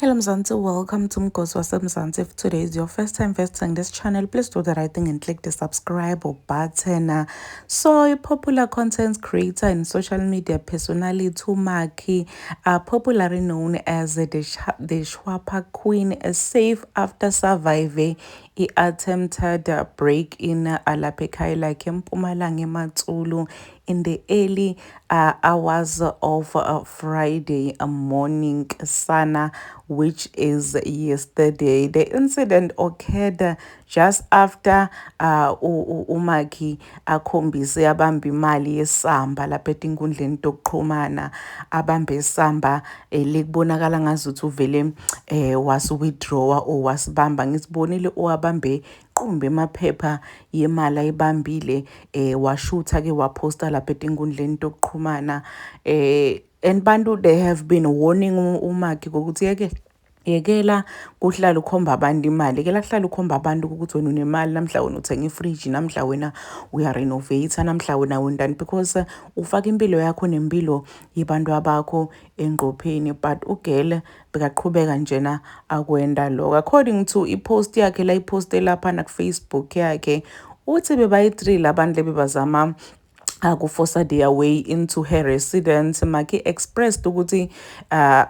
Hello Mzansi, welcome to Mgosi waseMzansi. If today is your first time visiting this channel, please do the right thing and click the subscribe button. So a popular content creator and social media personality Tumaki, popularly known as the Shwapa Queen, is safe after surviving an attempted break-in lapha ekhaya lakhe eMpumalanga eMatsulu in the early hours of Friday morning, Sana, which is yesterday. The incident occurred just after uMaki akhombise abambe imali yesamba lapha etinkundleni tokuxhumana, abambe isamba lekubonakala ngazuthi uvele wasi-withdrawer or wasibamba. Ngisibonile owabambe qumbe emaphepha yemali ayibambile washutha-ke waposta lapha etinkundleni tokuxhumana and bantu they have been warning uMaki ukuthi yekela kuhlala ukhomba abantu imali, yekela kuhlala ukhomba abantu ukuthi wena unemali, namhla wena uthenga ifriji, namhla wena uyarenovate, namhla wena wendani, because ufaka impilo yakho nempilo yabantu abakho engqopheni. But ugele bekaqhubeka njena akwenda lokho. According to ipost yakhe la iposte lapha na Facebook yakhe, uthi bebayi-3 labantu lebebazama kuforce their way into her residence. Maki expressed ukuthi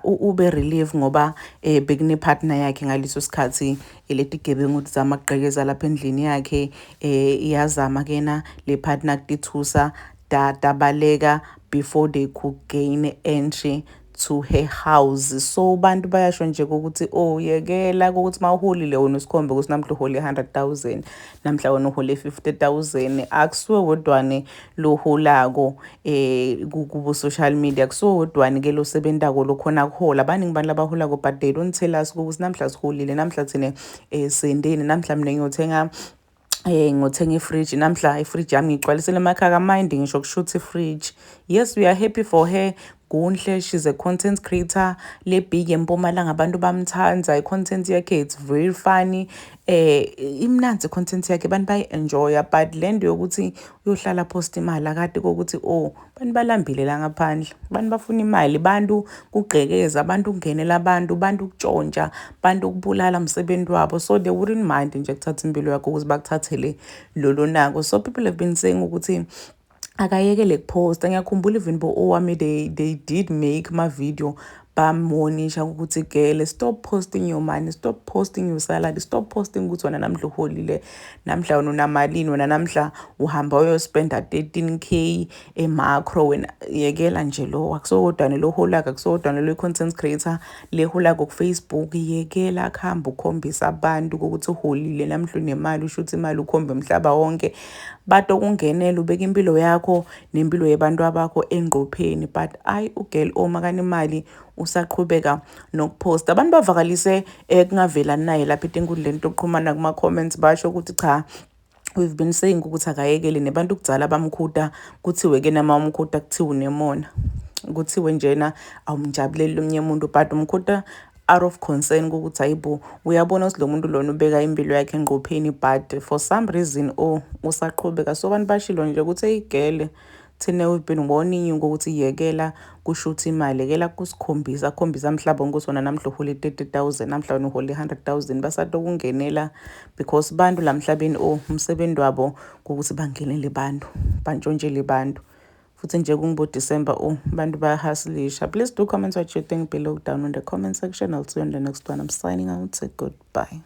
ube relief ngoba bekune partner yakhe ngaleso sikhathi letigebengu zama kugqekeza lapha endlini yakhe iyazama kena le partner kutithusa dabaleka before they could gain entry to her house. So bantu bayasho nje ukuthi yekela ukuthi mawuholile wena usikhombe ukuthi namhla uhole 100,000, namhla wena uhole 50,000. Akusuwe wodwane lo holako kubo social media, akusuwe wodwane ke lo sebentako lo khona kuhola. Abaningi abantu labaholako but they don't tell us ukuthi namhla siholile, namhla thina sendeni, namhla mina ngothenga ifriji, namhla ifriji yami ngigcwalisele emakhaya kamandi ngisho kushutha ifriji. Yes, we are happy for her. Gunhle, she's a content creator le big eMpumalanga, abantu bamthanda. I-content yakhe it's very funny, imnanzi content yakhe, abantu bayi-enjoya. But le nto yokuthi uyohlala post imali akade kokuthi bantu balambile la ngaphandle, bantu bafuna imali, bantu kugqekeza, bantu kungenela abantu, bantu kutshontsha, bantu kubulala umsebenzi wabo. So they wouldn't mind nje kuthatha impilo yakho ukuthi bakuthathele lolo nako. So people have been saying ukuthi akayekele kuposta. Ngiyakhumbula even owami they did make my video bamonisha ukuthi gele, stop posting your money, stop posting your salary, stop posting ukuthi wena namhla uholile, namhla wena unamalini, wena namhla uhamba uyospenda 13K eMacro. Wena yekela nje lo, akusowodwane lo holaka, akusowodwane lo content creator le holako kuFacebook. Yekela kuhamba ukhombisa abantu ukuthi uholile, namhla unemali, ushuthi imali ukhombe umhlaba wonke. But okungenela ubeka impilo yakho nempilo yabantu abakho engqopheni. But ugirl omakana imali usaqhubeka nokuposta. Abantu bavakalise kungavelani naye lapha etinkundleni tokuxhumana kuma-comments basho ukuthi cha, we've been saying ukuthi akayekele, nebantu kudala bamkhuta kuthiwe ke nama umkhuta kuthiwa unemona, kuthiwe njena awumjabuleli omnye umuntu, but umkhuta out of concern ukuthi hayibo uyabona ukuthi lo muntu lona ubeka impilo yakhe engqopheni, but for some reason usaqhubeka. So abantu bashilo nje ukuthi eyigele thina we've been warning you ukuthi yekela kushutha imali, yekela kusikhombisa akhombisa mhlaba ukuthi wona namhla uhole 30,000, namhla wena uhole 100,000. Basade ukungenela because bantu la mhlabeni umsebenzi wabo ukuthi bangenele bantu, bantshontshele bantu. Futhi nje kungibo December bantu bayahasilisha. Please do comment what you think below down in the comment section. I'll see you on the next one. I'm signing out. Say goodbye.